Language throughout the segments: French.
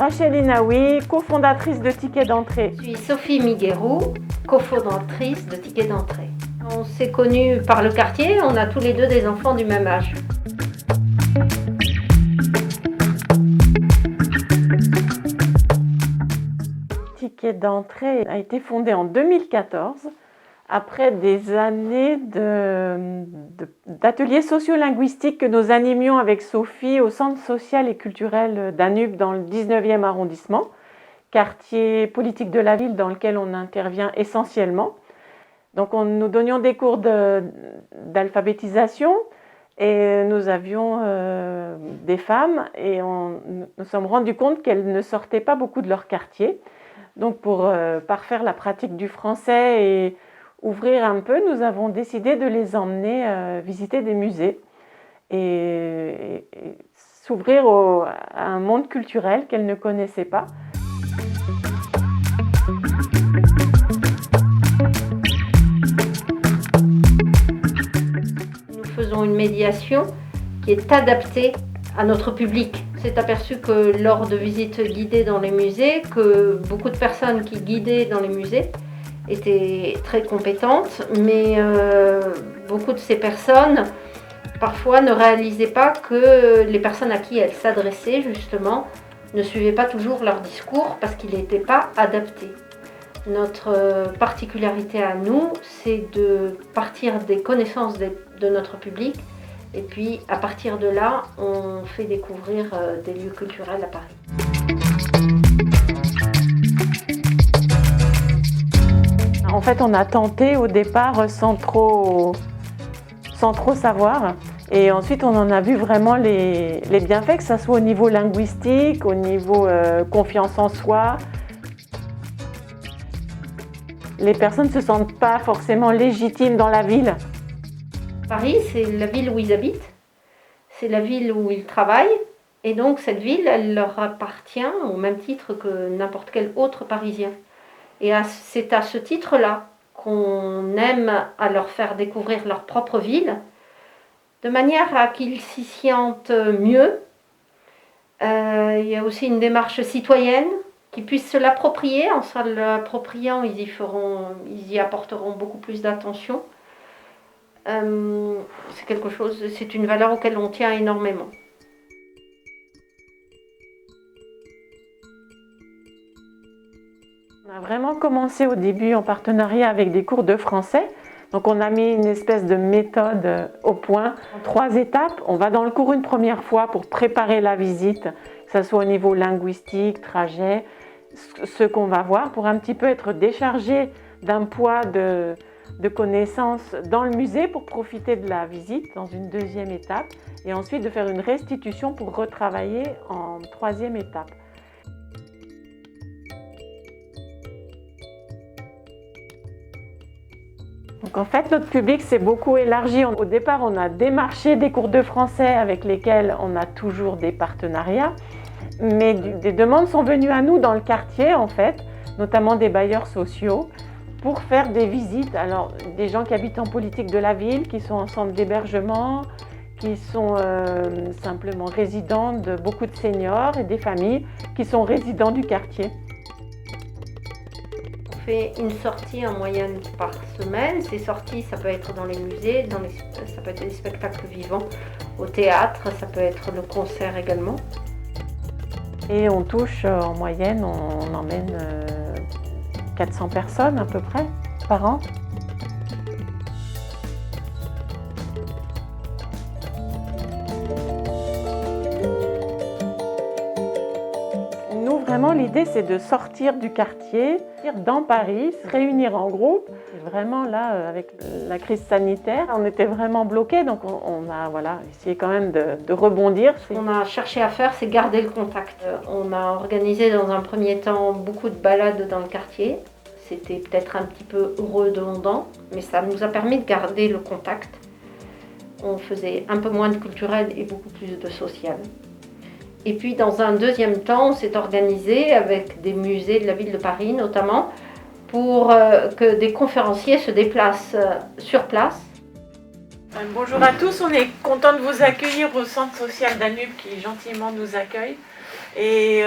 Rachel Inaoui, cofondatrice de Ticket d'entrée. Je suis Sophie Miguerou, cofondatrice de Ticket d'entrée. On s'est connus par le quartier, on a tous les deux des enfants du même âge. Ticket d'entrée a été fondé en 2014 après des années d'ateliers sociolinguistiques que nous animions avec Sophie au Centre social et culturel Danube dans le 19e arrondissement, quartier politique de la ville dans lequel on intervient essentiellement. Donc nous donnions des cours d'alphabétisation et nous avions des femmes et nous sommes rendus compte qu'elles ne sortaient pas beaucoup de leur quartier. Donc pour parfaire la pratique du français et ouvrir un peu, nous avons décidé de les emmener visiter des musées et s'ouvrir à un monde culturel qu'elles ne connaissaient pas. Nous faisons une médiation qui est adaptée à notre public. On s'est aperçu que lors de visites guidées dans les musées, que beaucoup de personnes qui guidaient dans les musées étaient très compétentes, mais beaucoup de ces personnes parfois ne réalisaient pas que les personnes à qui elles s'adressaient justement ne suivaient pas toujours leur discours parce qu'il n'était pas adapté. Notre particularité à nous, c'est de partir des connaissances de notre public et puis à partir de là, on fait découvrir des lieux culturels à Paris. En fait, on a tenté au départ sans trop savoir. Et ensuite, on en a vu vraiment les bienfaits, que ce soit au niveau linguistique, au niveau confiance en soi. Les personnes ne se sentent pas forcément légitimes dans la ville. Paris, c'est la ville où ils habitent, c'est la ville où ils travaillent. Et donc, cette ville, elle leur appartient au même titre que n'importe quel autre Parisien. Et c'est à ce titre-là qu'on aime à leur faire découvrir leur propre ville, de manière à qu'ils s'y sentent mieux. Il y a aussi une démarche citoyenne, qu'ils puissent se l'approprier. En se l'appropriant, ils y apporteront beaucoup plus d'attention. C'est une valeur auquel on tient énormément. On a vraiment commencé au début en partenariat avec des cours de français. Donc on a mis une espèce de méthode au point, en 3 étapes. On va dans le cours une première fois pour préparer la visite, que ce soit au niveau linguistique, trajet, ce qu'on va voir, pour un petit peu être déchargé d'un poids de connaissances dans le musée pour profiter de la visite dans une 2e étape et ensuite de faire une restitution pour retravailler en 3e étape. Donc en fait, notre public s'est beaucoup élargi. Au départ, on a démarché des cours de français avec lesquels on a toujours des partenariats, mais des demandes sont venues à nous dans le quartier, en fait, notamment des bailleurs sociaux, pour faire des visites. Alors, des gens qui habitent en politique de la ville, qui sont en centre d'hébergement, qui sont simplement résidents de beaucoup de seniors et des familles qui sont résidents du quartier. On fait une sortie en moyenne par semaine. Ces sorties, ça peut être dans les musées, ça peut être des spectacles vivants, au théâtre, ça peut être le concert également. Et on touche en moyenne, on emmène 400 personnes à peu près par an. Nous, vraiment, l'idée, c'est de sortir du quartier, dans Paris, se réunir en groupe. Et vraiment, là, avec la crise sanitaire, on était vraiment bloqués, donc on a essayé quand même de rebondir. Ce qu'on a cherché à faire, c'est garder le contact. On a organisé dans un premier temps beaucoup de balades dans le quartier. C'était peut-être un petit peu redondant, mais ça nous a permis de garder le contact. On faisait un peu moins de culturel et beaucoup plus de social. Et puis dans un 2e temps, on s'est organisé avec des musées de la ville de Paris notamment pour que des conférenciers se déplacent sur place. Bonjour à tous, on est content de vous accueillir au Centre social Danube qui gentiment nous accueille. Et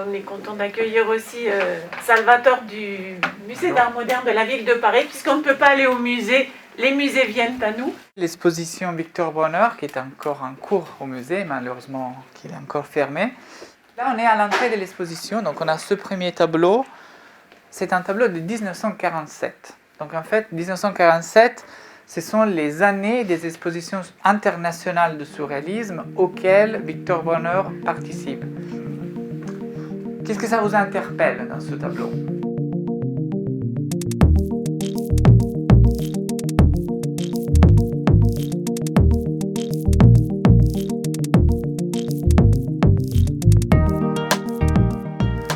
on est content d'accueillir aussi Salvatore du musée d'art moderne de la ville de Paris, puisqu'on ne peut pas aller au musée, les musées viennent à nous. L'exposition Victor Bronner, qui est encore en cours au musée, malheureusement qu'il est encore fermé. Là, on est à l'entrée de l'exposition, donc on a ce premier tableau. C'est un tableau de 1947. Donc en fait, 1947, ce sont les années des expositions internationales de surréalisme auxquelles Victor Bronner participe. Qu'est-ce que ça vous interpelle dans ce tableau ?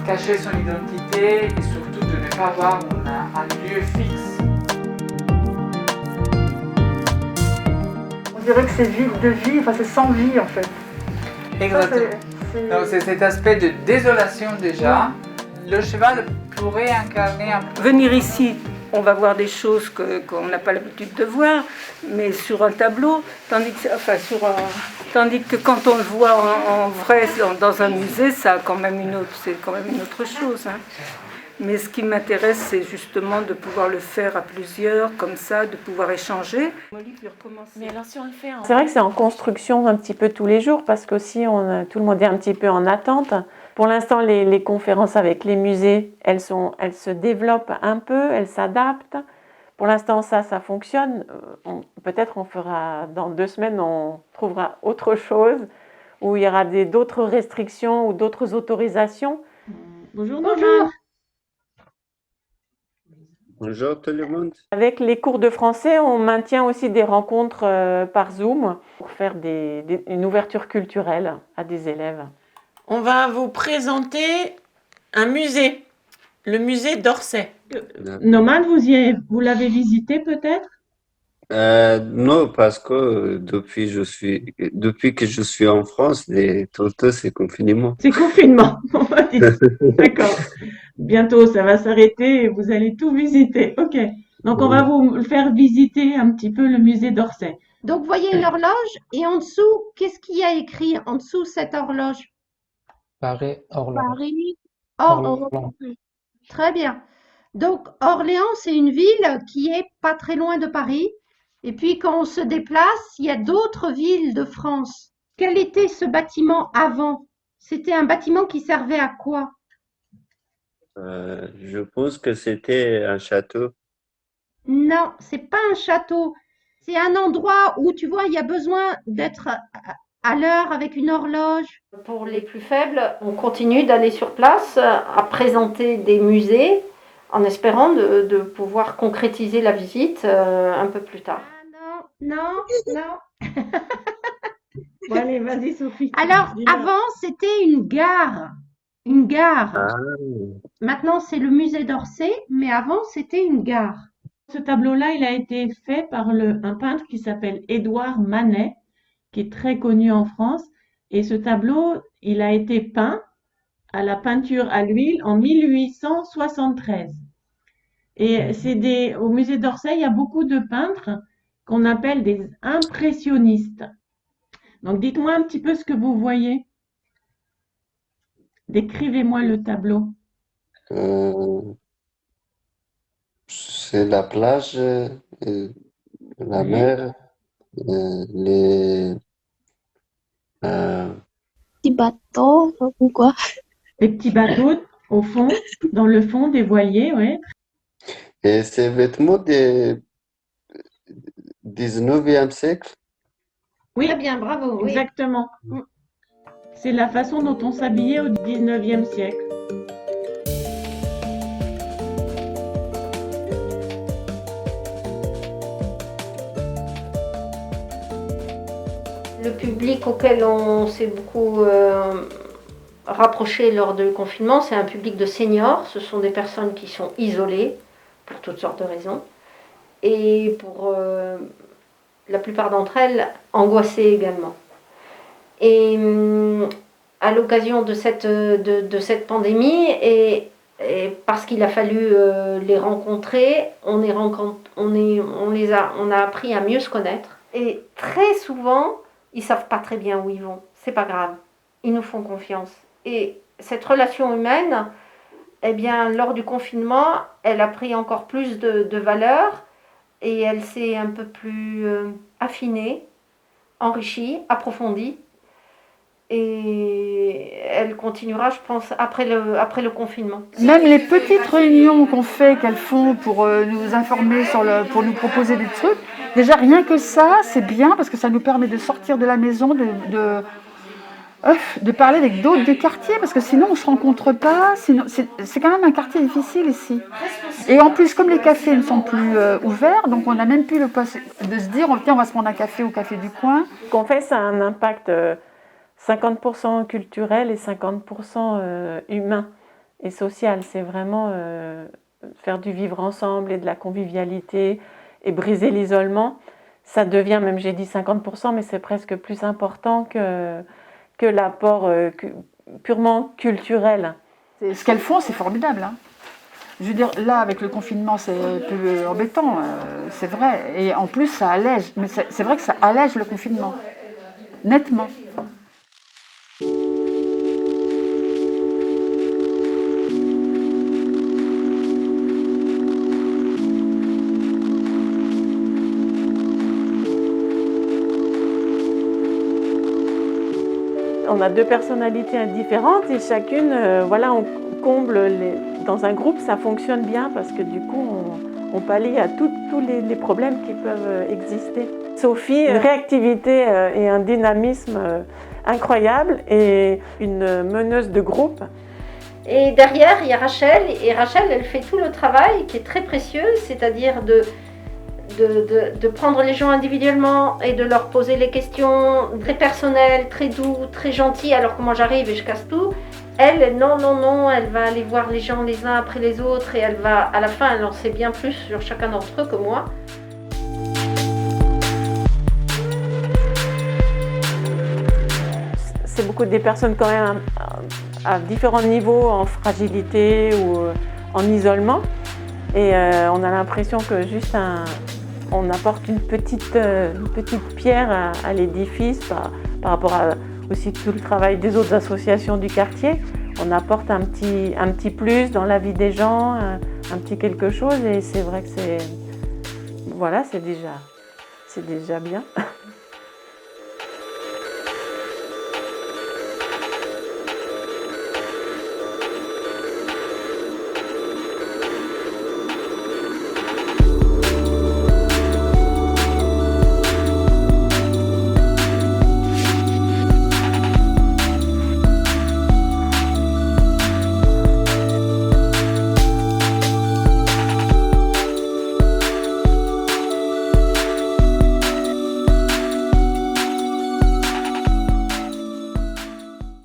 Cacher son identité et surtout de ne pas avoir un lieu fixe. On dirait que c'est vide de vie, enfin c'est sans vie en fait. Exactement. Donc c'est cet aspect de désolation déjà. Le cheval pourrait incarner un peu. Venir ici, on va voir des choses qu'on n'a pas l'habitude de voir, mais sur un tableau, tandis que quand on le voit en vrai dans un musée, c'est quand même une autre chose. Hein. Mais ce qui m'intéresse, c'est justement de pouvoir le faire à plusieurs, comme ça, de pouvoir échanger. Mais alors si on le fait C'est vrai que c'est en construction un petit peu tous les jours, parce qu'aussi tout le monde est un petit peu en attente. Pour l'instant, les conférences avec les musées, elles se développent un peu, elles s'adaptent. Pour l'instant, ça fonctionne. Peut-être on fera, dans 2 semaines, on trouvera autre chose, où il y aura d'autres restrictions ou d'autres autorisations. Bonjour Norman. Bonjour tout le monde. Avec les cours de français, on maintient aussi des rencontres par Zoom pour faire une ouverture culturelle à des élèves. On va vous présenter un musée, le musée d'Orsay. Norman, vous l'avez visité peut-être? Non, parce que depuis que je suis en France, tout c'est confinement. C'est confinement. D'accord. Bientôt, ça va s'arrêter et vous allez tout visiter. Ok. Donc, on va vous faire visiter un petit peu le musée d'Orsay. Donc, vous voyez une horloge et en dessous, qu'est-ce qu'il y a écrit en dessous cette horloge? Paris, Orléans. Paris, Orléans. Très bien. Donc, Orléans, c'est une ville qui est pas très loin de Paris. Et puis, quand on se déplace, il y a d'autres villes de France. Quel était ce bâtiment avant? C'était un bâtiment qui servait à quoi? Je pense que c'était un château. Non, c'est pas un château. C'est un endroit où, tu vois, il y a besoin d'être à l'heure avec une horloge. Pour les plus faibles, on continue d'aller sur place à présenter des musées en espérant de pouvoir concrétiser la visite un peu plus tard. Ah non. Bon, allez, vas-y Sophie. Alors, avant, c'était une gare. Une gare. Ah, Maintenant, c'est le musée d'Orsay, mais avant, c'était une gare. Ce tableau-là, il a été fait par un peintre qui s'appelle Édouard Manet, qui est très connu en France. Et ce tableau, il a été peint à la peinture à l'huile en 1873. Et au musée d'Orsay, il y a beaucoup de peintres qu'on appelle des impressionnistes. Donc, dites-moi un petit peu ce que vous voyez. Décrivez-moi le tableau. c'est la plage, la mer, les Petit bateau ou quoi? Des petits bateaux au fond, dans le fond, des voiliers, ouais. et ces vêtements du 19e siècle. Oui, Très bien, bravo. Oui. exactement. C'est la façon dont on s'habillait au 19e siècle. Le public auquel on s'est beaucoup rapproché lors du confinement, c'est un public de seniors. Ce sont des personnes qui sont isolées pour toutes sortes de raisons. Et pour la plupart d'entre elles, angoissées également. Et à l'occasion de cette pandémie, et parce qu'il a fallu les rencontrer, on a appris à mieux se connaître. Et très souvent, ils savent pas très bien où ils vont. C'est pas grave. Ils nous font confiance. Et cette relation humaine, eh bien, lors du confinement, elle a pris encore plus de valeur et elle s'est un peu plus affinée, enrichie, approfondie. Et elle continuera, je pense, après le confinement. Même les petites réunions qu'elles font pour nous informer, pour nous proposer des trucs, déjà rien que ça, c'est bien parce que ça nous permet de sortir de la maison, de parler avec d'autres du quartier, parce que sinon on ne se rencontre pas. C'est quand même un quartier difficile ici. Et en plus, comme les cafés ne sont plus ouverts, donc on n'a même plus le poste de se dire tiens, on va se prendre un café au café du coin. Ce qu'on fait, ça a un impact 50% culturel et 50% humain et social. C'est vraiment faire du vivre ensemble et de la convivialité et briser l'isolement. Ça devient, même j'ai dit 50%, mais c'est presque plus important que l'apport purement culturel. Ce qu'elles font, c'est formidable. Hein. Je veux dire, là, avec le confinement, c'est un peu embêtant, c'est vrai. Et en plus, ça allège. Mais c'est vrai que ça allège le confinement, nettement. On a deux personnalités différentes et chacune, voilà, on comble dans un groupe, ça fonctionne bien parce que du coup, on pallie à tous les problèmes qui peuvent exister. Sophie, une réactivité et un dynamisme incroyable et une meneuse de groupe. Et derrière, il y a Rachel, et Rachel, elle fait tout le travail qui est très précieux, c'est-à-dire de prendre les gens individuellement et de leur poser les questions très personnelles, très doux, très gentilles, alors que moi j'arrive et je casse tout. Elle, non, elle va aller voir les gens les uns après les autres et elle va, à la fin, elle en sait bien plus sur chacun d'entre eux que moi. C'est beaucoup des personnes quand même à différents niveaux, en fragilité ou en isolement. Et on a l'impression que juste on apporte une petite pierre à l'édifice par rapport à aussi tout le travail des autres associations du quartier. On apporte un petit plus dans la vie des gens, un petit quelque chose et c'est vrai que c'est déjà bien.